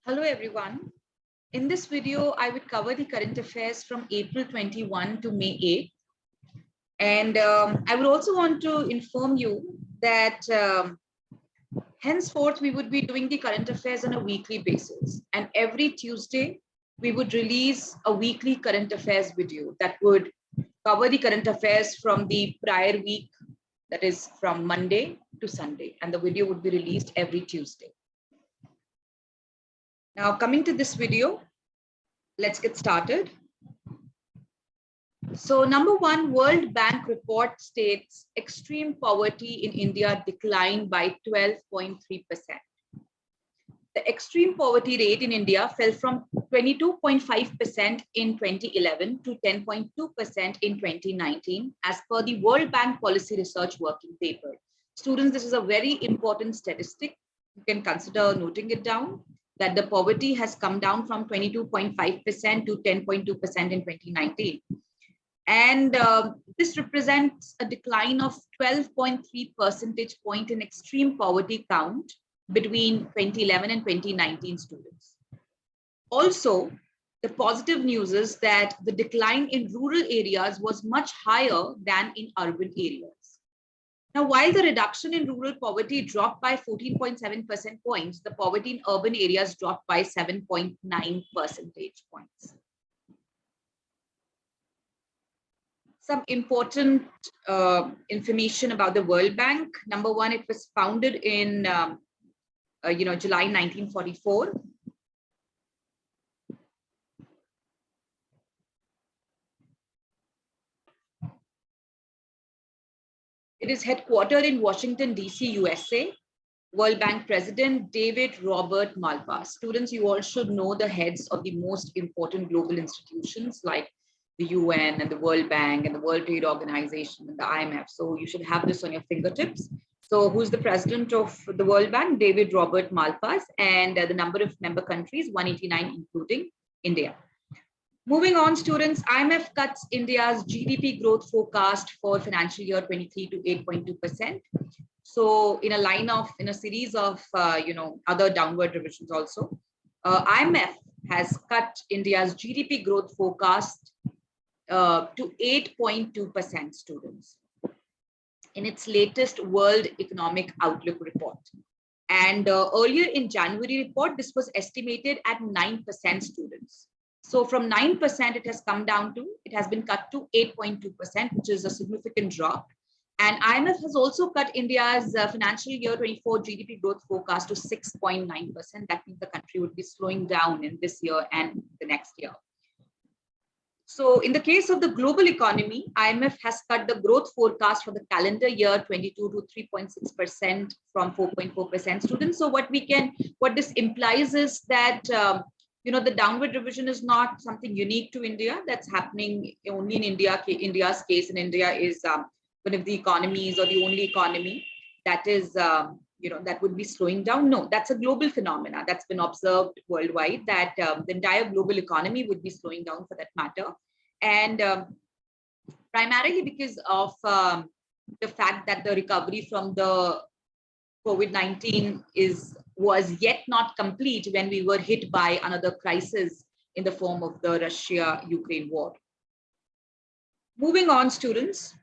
Hello everyone. In this video, I would cover the current affairs from April 21 to May 8. And I would also want to inform you that henceforth, we would be doing the current affairs on a weekly basis. And every Tuesday, we would release a weekly current affairs video that would cover the current affairs from the prior week, that is from Monday to Sunday. And the video would be released every Tuesday. Now, coming to this video, let's get started. So number one, World Bank report states extreme poverty in India declined by 12.3%. The extreme poverty rate in India fell from 22.5% in 2011 to 10.2% in 2019, as per the World Bank Policy Research Working Paper. Students, this is a very important statistic. You can consider noting it down, that the poverty has come down from 22.5% to 10.2% in 2019. And this represents a decline of 12.3 percentage point in extreme poverty count between 2011 and 2019 students. Also, the positive news is that the decline in rural areas was much higher than in urban areas. Now, while the reduction in rural poverty dropped by 14.7% points, the poverty in urban areas dropped by 7.9 percentage points. Some important information about the World Bank. Number one, it was founded in July 1944. It is headquartered in Washington, D.C., USA. World Bank President David Robert Malpass. Students, you all should know the heads of the most important global institutions like the UN and the World Bank and the World Trade Organization and the IMF. So you should have this on your fingertips. So who's the president of the World Bank? David Robert Malpass, and the number of member countries, 189, including India. Moving on, students, IMF cuts India's GDP growth forecast for financial year 23 to 8.2%. So in a series of other downward revisions also, IMF has cut India's GDP growth forecast to 8.2%, students, in its latest World Economic Outlook report. And earlier in January report, this was estimated at 9%, students. So from 9%, it has been cut to 8.2%, which is a significant drop. And IMF has also cut India's financial year 24 GDP growth forecast to 6.9%. That means the country would be slowing down in this year and the next year. So in the case of the global economy, IMF has cut the growth forecast for the calendar year 22 to 3.6% from 4.4%, students. So what this implies is that the downward revision is not something unique to India. That's happening only in India's case, and India is one of the economies or the only economy that is, that would be slowing down. No, that's a global phenomena that's been observed worldwide, that the entire global economy would be slowing down for that matter. And primarily because of the fact that the recovery from the COVID-19 was yet not complete when we were hit by another crisis in the form of the Russia-Ukraine war. Moving on, students.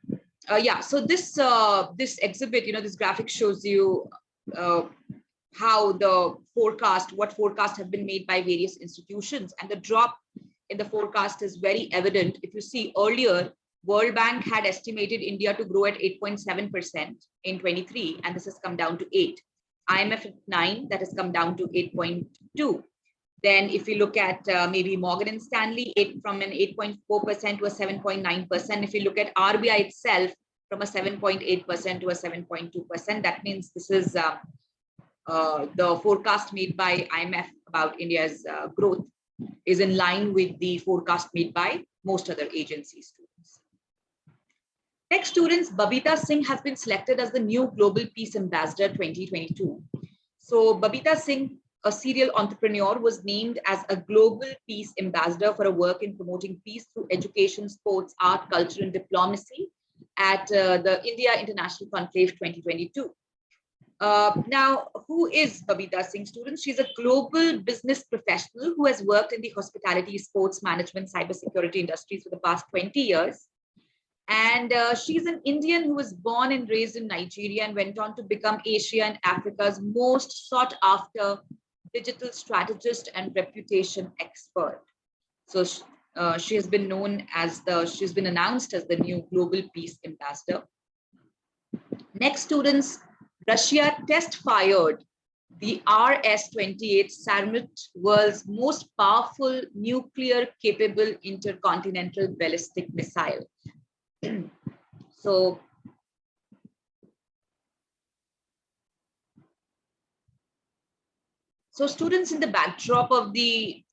So this exhibit, this graphic shows you how what forecasts have been made by various institutions, and the drop in the forecast is very evident. If you see earlier, World Bank had estimated India to grow at 8.7% in 23, and this has come down to 8. IMF at 9, that has come down to 8.2. Then if you look at maybe Morgan & Stanley, from an 8.4% to a 7.9%. If you look at RBI itself, from a 7.8% to a 7.2%, that means this is the forecast made by IMF about India's growth is in line with the forecast made by most other agencies. Students. Next, students, Babita Singh has been selected as the new Global Peace Ambassador 2022. So Babita Singh, a serial entrepreneur, was named as a Global Peace Ambassador for her work in promoting peace through education, sports, art, culture, and diplomacy at the India International Conclave 2022. Now, who is Babita Singh, students? She's a global business professional who has worked in the hospitality, sports management, cybersecurity industries for the past 20 years. And she's an Indian who was born and raised in Nigeria and went on to become Asia and Africa's most sought after digital strategist and reputation expert. So she has been she's been announced as the new Global Peace Ambassador. Next, students, Russia test fired the RS-28 Sarmat, world's most powerful nuclear capable intercontinental ballistic missile. So students, in the backdrop of the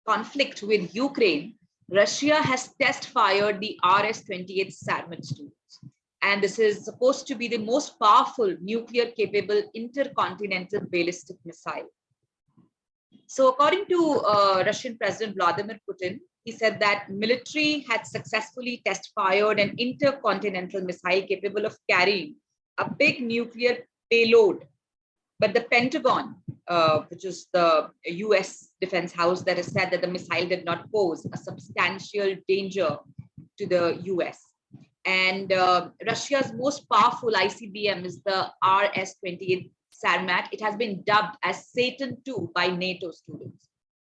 conflict with Ukraine, Russia has test fired the RS-28 Sarmat, students. And this is supposed to be the most powerful nuclear capable intercontinental ballistic missile. So according to Russian President Vladimir Putin, he said that military had successfully test fired an intercontinental missile capable of carrying a big nuclear payload. But the Pentagon, which is the US defense house, that has said that the missile did not pose a substantial danger to the US. And Russia's most powerful ICBM is the RS-28 Sarmat. It has been dubbed as Satan II by NATO, students.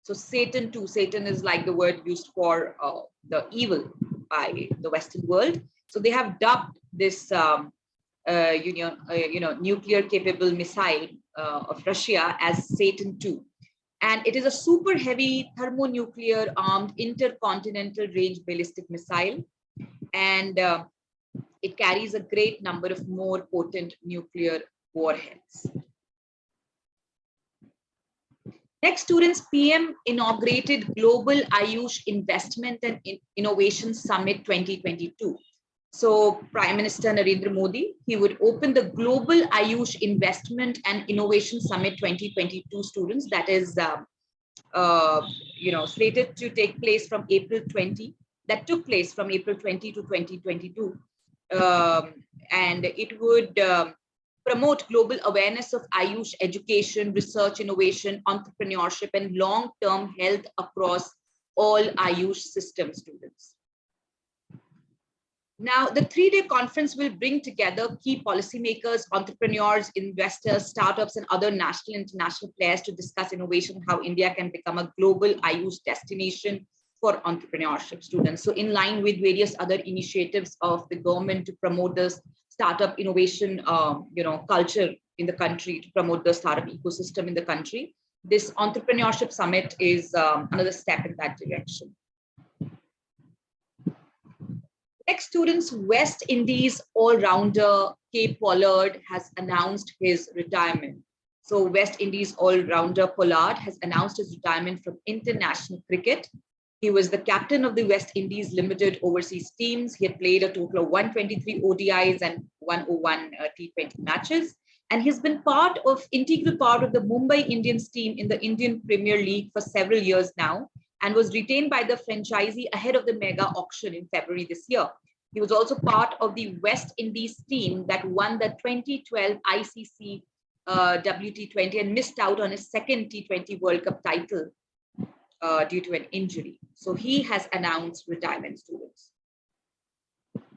So Satan II, Satan is like the word used for the evil by the Western world. So they have dubbed this nuclear capable missile of Russia as Satan II. And it is a super heavy thermonuclear armed intercontinental range ballistic missile. And it carries a great number of more potent nuclear warheads. Next, students, PM inaugurated Global Ayush Investment and Innovation Summit 2022. So Prime Minister Narendra Modi, he would open the Global Ayush Investment and Innovation Summit 2022, students. That is, slated to take place from April 20. That took place from April 20 to 2022. And it would promote global awareness of Ayush education, research, innovation, entrepreneurship, and long-term health across all Ayush system, students. Now, the 3-day conference will bring together key policymakers, entrepreneurs, investors, startups, and other national and international players to discuss innovation, how India can become a global Ayush destination for entrepreneurship, students. So in line with various other initiatives of the government to promote this startup innovation, culture in the country, to promote the startup ecosystem in the country, this entrepreneurship summit is another step in that direction. Next, students, West Indies all-rounder K. Pollard has announced his retirement. So West Indies all-rounder Pollard has announced his retirement from international cricket. He was the captain of the West Indies Limited overseas teams. He had played a total of 123 ODIs and 101 T20 matches. And he's been integral part of the Mumbai Indians team in the Indian Premier League for several years now, and was retained by the franchisee ahead of the mega auction in February this year. He was also part of the West Indies team that won the 2012 ICC WT20 and missed out on his second T20 World Cup title due to an injury. So he has announced retirement, students.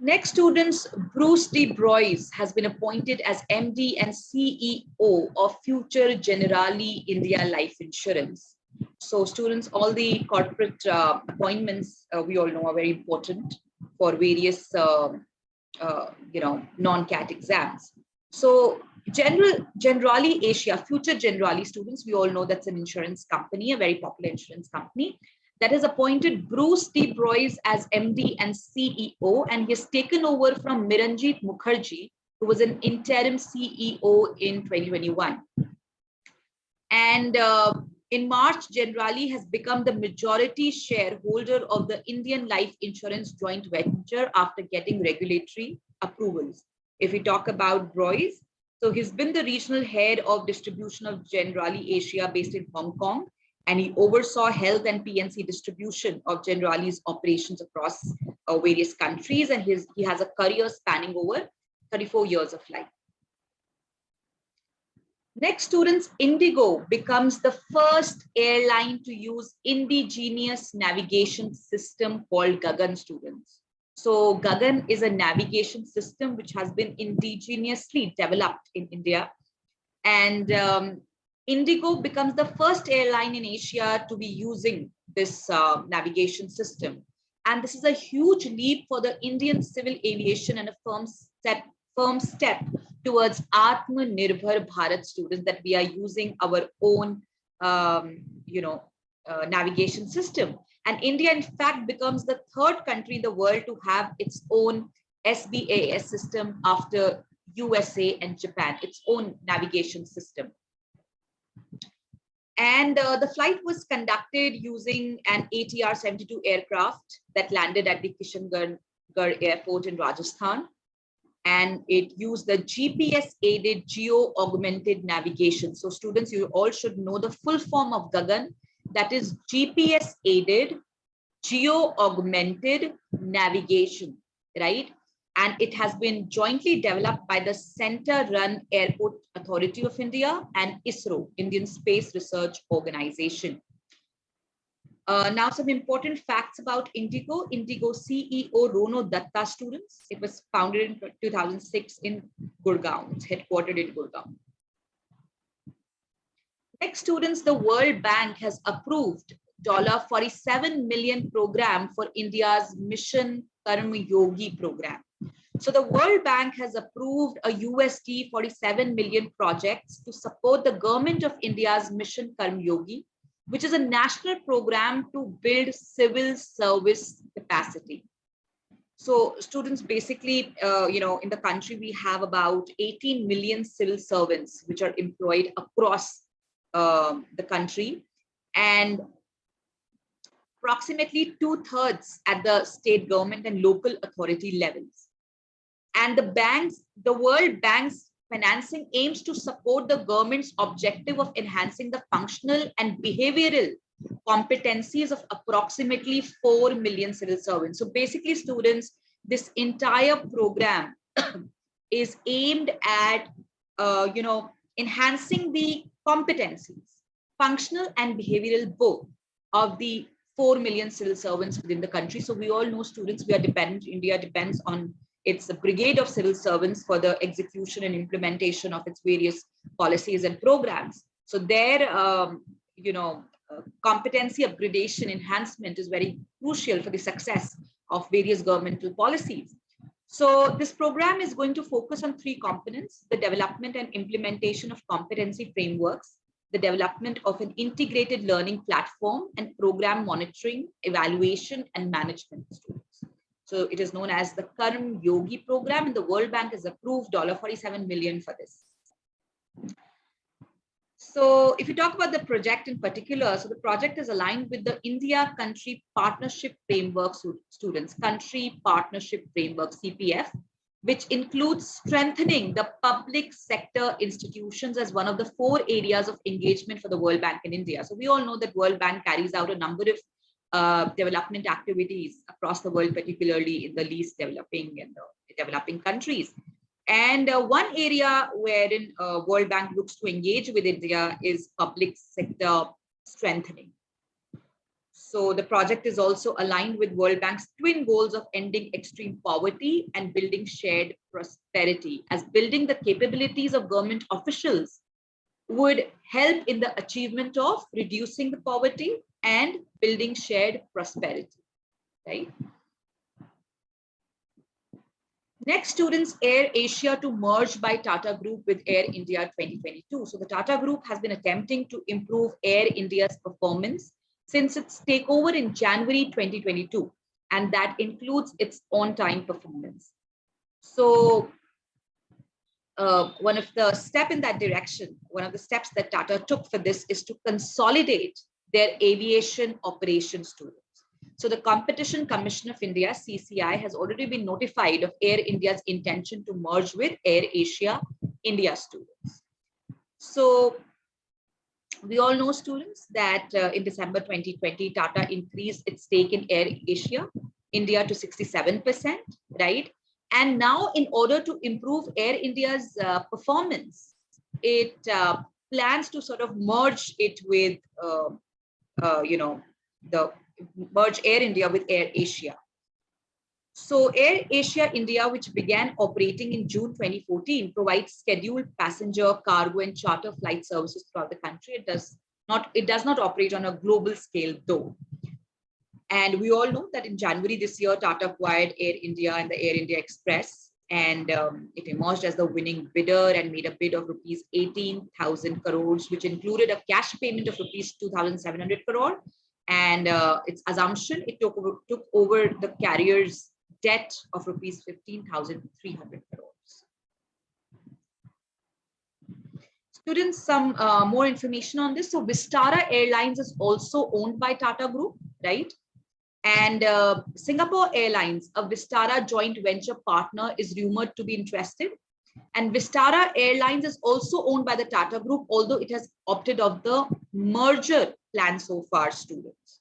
Next, students, Bruce D. Broyes has been appointed as MD and CEO of future Generali India Life Insurance. So students, all the corporate appointments we all know are very important for various non-CAT exams. So Generali Asia, future Generali, students, we all know that's an insurance company, a very popular insurance company, that has appointed Bruce D. Broyes as MD and CEO, and he has taken over from Miranjit Mukherjee, who was an interim CEO in 2021. And in March, Generali has become the majority shareholder of the Indian Life Insurance joint venture after getting regulatory approvals. If we talk about Broyes, so he's been the regional head of distribution of Generali Asia based in Hong Kong, and he oversaw health and PNC distribution of Generali's operations across various countries, and he has a career spanning over 34 years of life. Next, students, Indigo becomes the first airline to use indigenous navigation system called Gagan, students. So Gagan is a navigation system which has been indigenously developed in India. And Indigo becomes the first airline in Asia to be using this navigation system. And this is a huge leap for the Indian civil aviation and a firm step towards Atmanirbhar Bharat, students, that we are using our own, navigation system. And India, in fact, becomes the third country in the world to have its own SBAS system after USA and Japan, its own navigation system. And the flight was conducted using an ATR-72 aircraft that landed at the Kishangarh Airport in Rajasthan. And it used the GPS-aided geo-augmented navigation. So students, you all should know the full form of Gagan, that is GPS-aided geo-augmented navigation, right? And it has been jointly developed by the Center-run Airport Authority of India and ISRO, Indian Space Research Organization. Now, some important facts about Indigo. Indigo CEO Rono Datta, students. It was founded in 2006 in Gurgaon. It's headquartered in Gurgaon. Next, students, the World Bank has approved $47 million program for India's Mission Karma Yogi program. So the World Bank has approved a USD 47 million projects to support the government of India's Mission Karma Yogi, which is a national program to build civil service capacity. So students, basically, in the country, we have about 18 million civil servants which are employed across the country, and approximately 2/3 at the state government and local authority levels. And the World Bank's financing aims to support the government's objective of enhancing the functional and behavioral competencies of approximately 4 million civil servants. So basically, students, this entire program is aimed at, enhancing the competencies, functional and behavioral both, of the 4 million civil servants within the country. So we all know, students, India depends on its brigade of civil servants for the execution and implementation of its various policies and programs. So their, competency upgradation enhancement is very crucial for the success of various governmental policies. So this program is going to focus on 3 components: the development and implementation of competency frameworks, the development of an integrated learning platform, and program monitoring, evaluation, and management, students. So it is known as the Karma Yogi program, and the World Bank has approved $47 million for this. So if you talk about the project in particular, so the project is aligned with the India Country Partnership Framework, students, Country Partnership Framework, CPF, which includes strengthening the public sector institutions as one of the 4 areas of engagement for the World Bank in India. So we all know that World Bank carries out a number of development activities across the world, particularly in the least developing and the developing countries. And one area wherein World Bank looks to engage with India is public sector strengthening. So the project is also aligned with World Bank's twin goals of ending extreme poverty and building shared prosperity, as building the capabilities of government officials would help in the achievement of reducing the poverty and building shared prosperity, right? Next, students, Air Asia to merge by Tata Group with Air India 2022. So the Tata Group has been attempting to improve Air India's performance since its takeover in January 2022, and that includes its on-time performance. So one of the steps in that direction, one of the steps that Tata took for this is to consolidate their aviation operations, students. So the Competition Commission of India, CCI, has already been notified of Air India's intention to merge with Air Asia India, students. So we all know, students, that in December 2020, Tata increased its stake in Air Asia India to 67%, right? And now, in order to improve Air India's performance, it plans to sort of merge it with, the merge Air India with Air Asia. So Air Asia India, which began operating in June 2014, provides scheduled passenger, cargo, and charter flight services throughout the country. It does not operate on a global scale, though. And we all know that in January this year, Tata acquired Air India and the Air India Express, and it emerged as the winning bidder and made a bid of rupees 18,000 crores, which included a cash payment of rupees 2,700 crore. And its assumption, it took over the carrier's debt of rupees 15,300 crores. Students, some more information on this. So Vistara Airlines is also owned by Tata Group, right? And Singapore Airlines, a Vistara joint venture partner, is rumored to be interested. And Vistara Airlines is also owned by the Tata Group, although it has opted of the merger plan so far, students.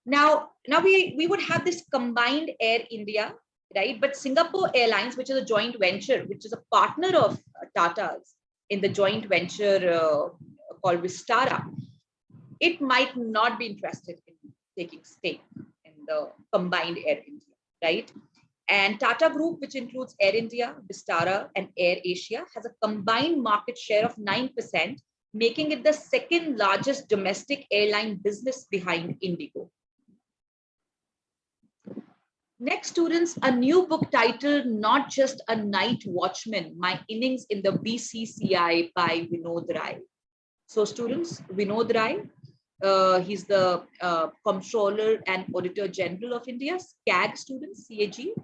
Now we would have this combined Air India, right? But Singapore Airlines, which is a joint venture, which is a partner of Tata's in the joint venture called Vistara, it might not be interested in taking stake in the combined Air India, right? And Tata Group, which includes Air India, Vistara, and Air Asia, has a combined market share of 9%, making it the second largest domestic airline business behind Indigo. Next, students, a new book titled Not Just a Night Watchman, My Innings in the BCCI by Vinod Rai. So students, Vinod Rai, he's the Comptroller and Auditor General of India, CAG students, CAG.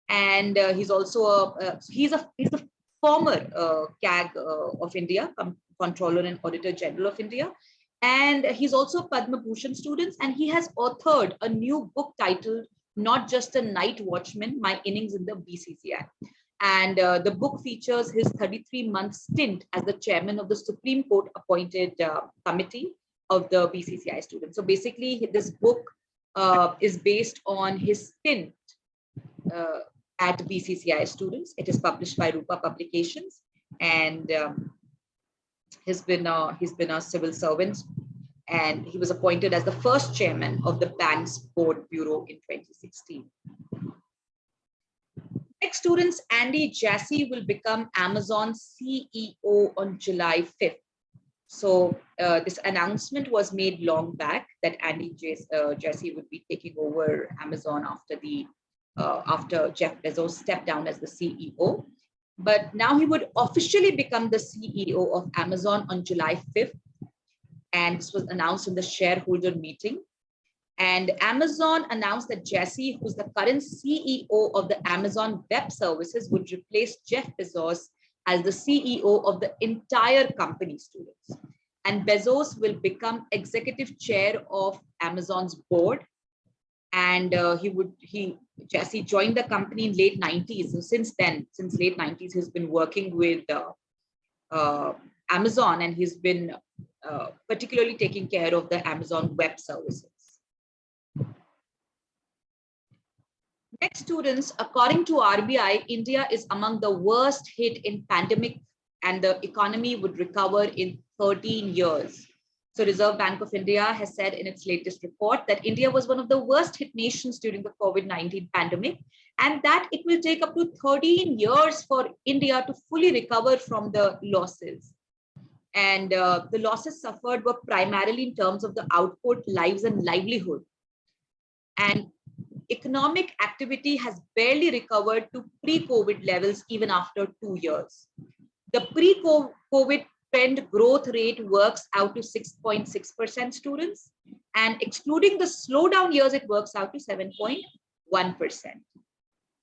And he's also he's the former CAG of India, Comptroller and Auditor General of India. And he's also Padma Bhushan students, and he has authored a new book titled Not Just a Night Watchman, My Innings in the BCCI. And the book features his 33-month stint as the chairman of the Supreme Court appointed committee of the BCCI students. So basically, this book is based on his stint at BCCI students. It is published by Rupa Publications, and he's been a civil servant, and he was appointed as the first chairman of the bank's board bureau in 2016. Next, students, Andy Jassy will become Amazon's CEO on July 5th. So this announcement was made long back that Andy Jassy would be taking over Amazon after Jeff Bezos stepped down as the CEO. But now he would officially become the CEO of Amazon on July 5th. And this was announced in the shareholder meeting. And Amazon announced that Jassy, who's the current CEO of the Amazon Web Services, would replace Jeff Bezos as the CEO of the entire company, students. And Bezos will become executive chair of Amazon's board. And Jassy joined the company in late 90s. So since late 90s, he's been working with Amazon, and he's been particularly taking care of the Amazon Web Services. Next, students, according to RBI, India is among the worst hit in pandemic, and the economy would recover in 13 years. So Reserve Bank of India has said in its latest report that India was one of the worst hit nations during the COVID-19 pandemic, and that it will take up to 13 years for India to fully recover from the losses. And the losses suffered were primarily in terms of the output, lives, and livelihood. And economic activity has barely recovered to pre-COVID levels even after 2 years. The pre-COVID trend growth rate works out to 6.6%, students, and excluding the slowdown years, it works out to 7.1%.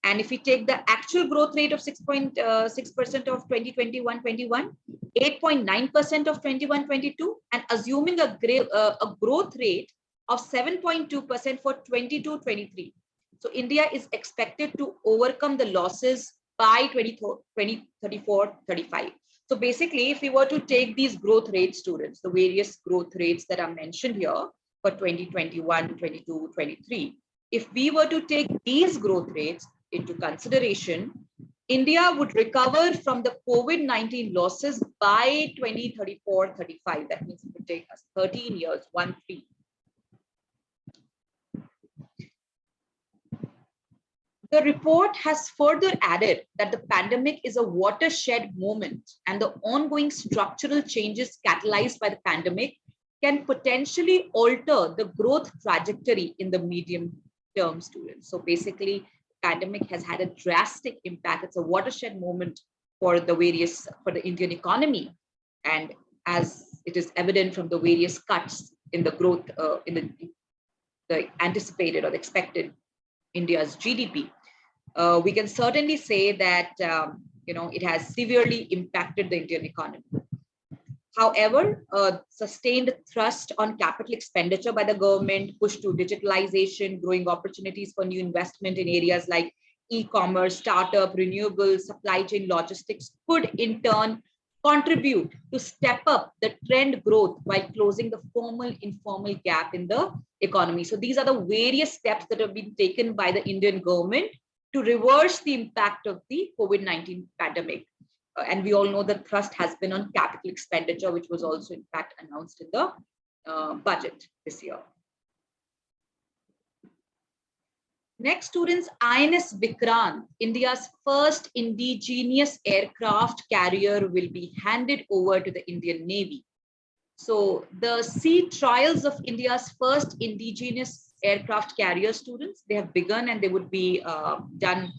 And if we take the actual growth rate of 6.6% of 2021-21, 8.9% of 21-22, and assuming a growth rate of 7.2% for 22-23. So India is expected to overcome the losses by 2034-35. So basically, if we were to take these growth rates, students, the various growth rates that are mentioned here for 2021, 22, 23, if we were to take these growth rates into consideration, India would recover from the COVID-19 losses by 2034-35. That means it would take us 13 years, 1-3. The report has further added that the pandemic is a watershed moment, and the ongoing structural changes catalyzed by the pandemic can potentially alter the growth trajectory in the medium term, students. So basically, pandemic has had a drastic impact. It's a watershed moment for the Indian economy, and as it is evident from the various cuts in the growth in the anticipated or the expected India's GDP, we can certainly say that it has severely impacted the Indian economy. However, sustained thrust on capital expenditure by the government, push to digitalization, growing opportunities for new investment in areas like e-commerce, startup, renewables, supply chain logistics could in turn contribute to step up the trend growth while closing the formal-informal gap in the economy. So these are the various steps that have been taken by the Indian government to reverse the impact of the COVID-19 pandemic. And we all know the thrust has been on capital expenditure, which was also in fact announced in the budget this year. Next, students, INS Vikrant, India's first indigenous aircraft carrier, will be handed over to the Indian Navy. So the sea trials of India's first indigenous aircraft carrier, students, they have begun, and they would be done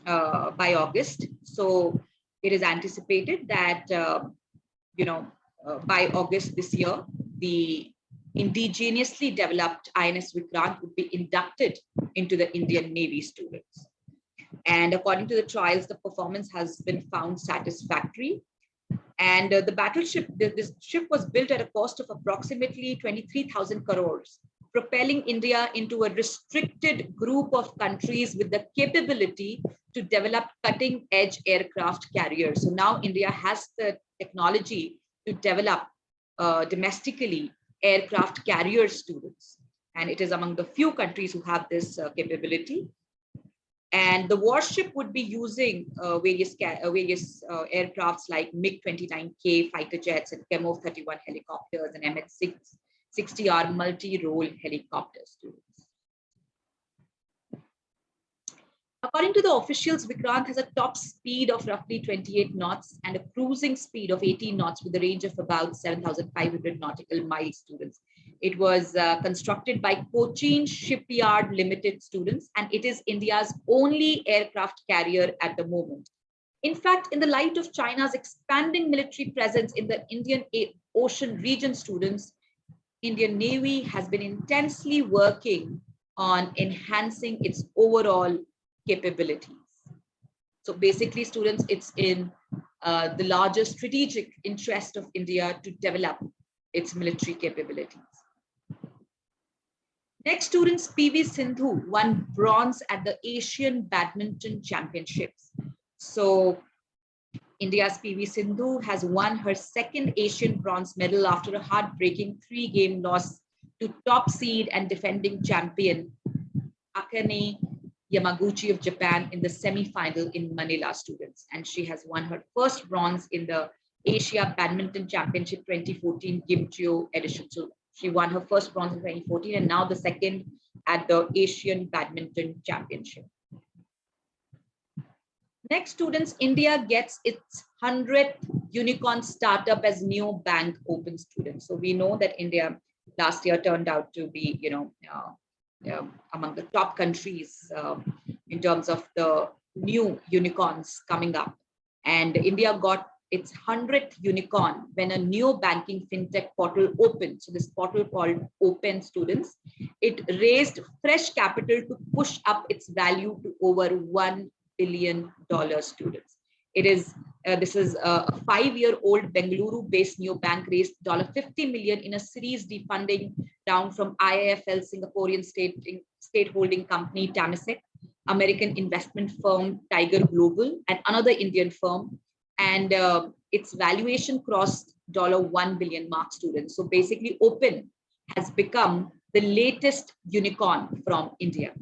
by August. So it is anticipated that by August this year, the indigenously developed INS Vikrant would be inducted into the Indian Navy, students. And according to the trials, the performance has been found satisfactory. And the battleship, this ship was built at a cost of approximately 23,000 crores, propelling India into a restricted group of countries with the capability to develop cutting-edge aircraft carriers. So now India has the technology to develop domestically aircraft carrier, students. And it is among the few countries who have this capability. And the warship would be using various aircrafts like MiG-29K fighter jets and Chemo-31 helicopters and MH-60R multi-role helicopters, students. According to the officials, Vikrant has a top speed of roughly 28 knots and a cruising speed of 18 knots with a range of about 7,500 nautical miles, students. It was constructed by Cochin Shipyard Limited, students, and it is India's only aircraft carrier at the moment. In fact, in the light of China's expanding military presence in the Indian Ocean region, students, Indian Navy has been intensely working on enhancing its overall capabilities. So basically, students, it's in the larger strategic interest of India to develop its military capabilities. Next, students, PV Sindhu won bronze at the Asian Badminton Championships. So India's PV Sindhu has won her second Asian bronze medal after a heartbreaking 3-game loss to top seed and defending champion Akane Yamaguchi of Japan in the semi-final in Manila, students. And she has won her first bronze in the Asia Badminton Championship 2014 Gimcheo edition. So she won her first bronze in 2014 and now the second at the Asian Badminton Championship. Next, students, India gets its 100th unicorn startup as new bank open, students. So we know that India last year turned out to be, among the top countries in terms of the new unicorns coming up. And India got its 100th unicorn when a new banking fintech portal opened. So this portal called Open, students, it raised fresh capital to push up its value to over $1 billion, students. It is this is a 5-year-old Bengaluru-based neobank raised $50 million in a Series D funding round from IIFL Singaporean state holding company Temasek, American investment firm Tiger Global, and another Indian firm. And its valuation crossed $1 billion mark, students. So basically, Open has become the latest unicorn from India.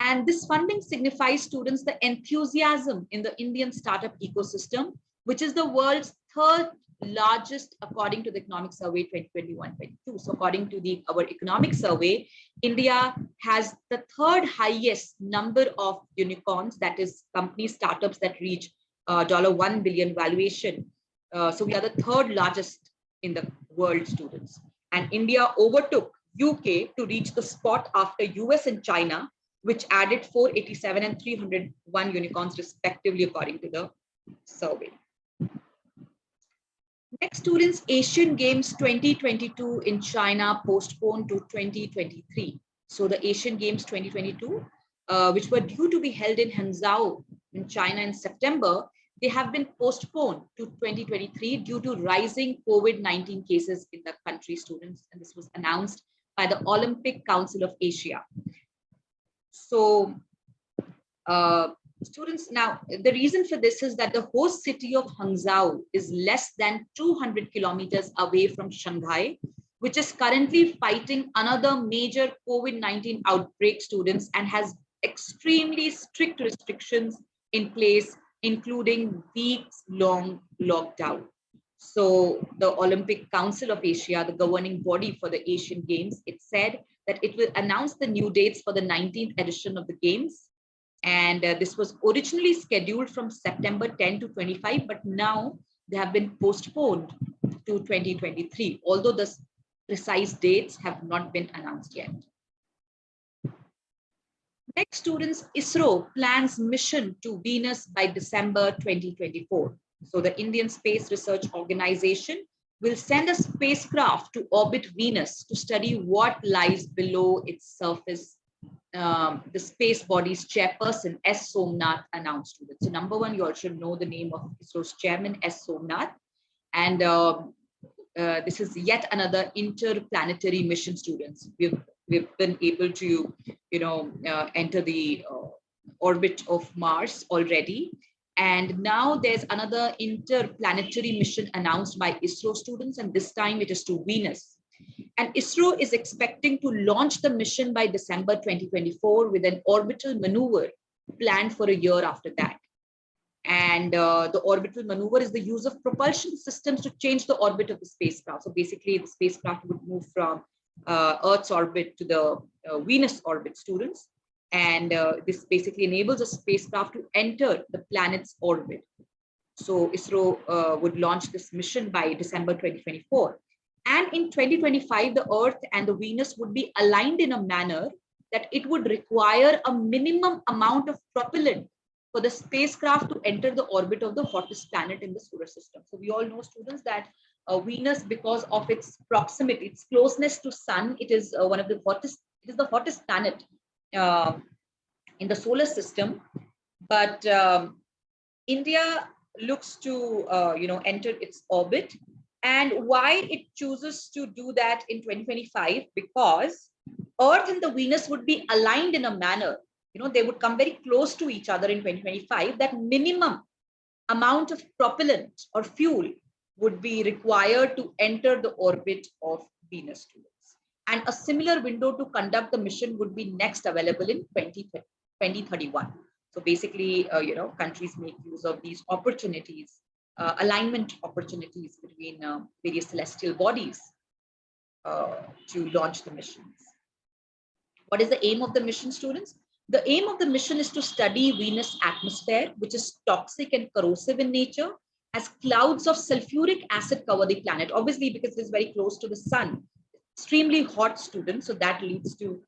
And this funding signifies students the enthusiasm in the Indian startup ecosystem, which is the world's third largest according to the economic survey 2021-22. So according to our economic survey, India has the third highest number of unicorns, that is company startups that reach $1 billion valuation. So we are the third largest in the world, students. And India overtook UK to reach the spot after US and China, which added 487 and 301 unicorns respectively, according to the survey. Next, students, Asian Games 2022 in China postponed to 2023. So the Asian Games 2022, which were due to be held in Hangzhou in China in September, they have been postponed to 2023 due to rising COVID-19 cases in the country, students. And this was announced by the Olympic Council of Asia. So, students, now the reason for this is that the host city of Hangzhou is less than 200 kilometers away from Shanghai, which is currently fighting another major COVID-19 outbreak, students, and has extremely strict restrictions in place, including weeks-long lockdown. So the Olympic Council of Asia, the governing body for the Asian Games, it said that it will announce the new dates for the 19th edition of the Games. And this was originally scheduled from September 10 to 25, but now they have been postponed to 2023, although the precise dates have not been announced yet. Next, students, ISRO plans mission to Venus by December 2024. So the Indian Space Research Organization will send a spacecraft to orbit Venus to study what lies below its surface. The space body's chairperson, S. Somnath, announced to it. So number one, you all should know the name of ISRO's chairman, S. Somnath. And this is yet another interplanetary mission, students. We've been able to, enter the orbit of Mars already. And now there's another interplanetary mission announced by ISRO, students, and this time it is to Venus. And ISRO is expecting to launch the mission by December 2024 with an orbital maneuver planned for a year after that. And the orbital maneuver is the use of propulsion systems to change the orbit of the spacecraft. So basically, the spacecraft would move from Earth's orbit to the Venus orbit, students. And this basically enables a spacecraft to enter the planet's orbit. So ISRO would launch this mission by December 2024. And in 2025, the Earth and the Venus would be aligned in a manner that it would require a minimum amount of propellant for the spacecraft to enter the orbit of the hottest planet in the solar system. So we all know, students, that Venus, because of its proximity, its closeness to Sun, it is one of the hottest. It is the hottest planet in the solar system. But India looks to enter its orbit. And why it chooses to do that in 2025? Because Earth and the Venus would be aligned in a manner, they would come very close to each other in 2025. That minimum amount of propellant or fuel would be required to enter the orbit of Venus, students. And a similar window to conduct the mission would be next available in 2031. So basically, countries make use of these opportunities. Alignment opportunities between various celestial bodies to launch the missions. What is the aim of the mission, students? The aim of the mission is to study Venus' atmosphere, which is toxic and corrosive in nature, as clouds of sulfuric acid cover the planet. Obviously, because it is very close to the sun, extremely hot, students. So that leads to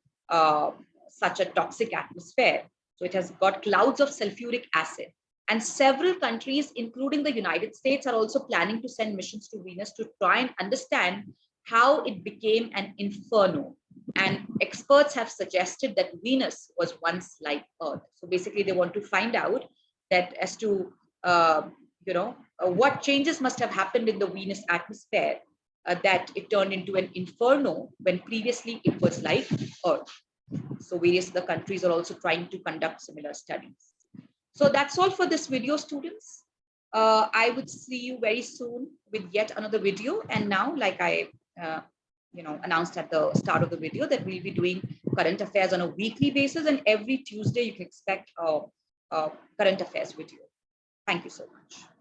such a toxic atmosphere. So it has got clouds of sulfuric acid. And several countries, including the United States, are also planning to send missions to Venus to try and understand how it became an inferno. And experts have suggested that Venus was once like Earth. So basically, they want to find out that as to, what changes must have happened in the Venus atmosphere that it turned into an inferno when previously it was like Earth. So various other countries are also trying to conduct similar studies. So that's all for this video, students. I would see you very soon with yet another video. And now, like I announced at the start of the video, that we'll be doing current affairs on a weekly basis, and every Tuesday you can expect a current affairs video. Thank you so much.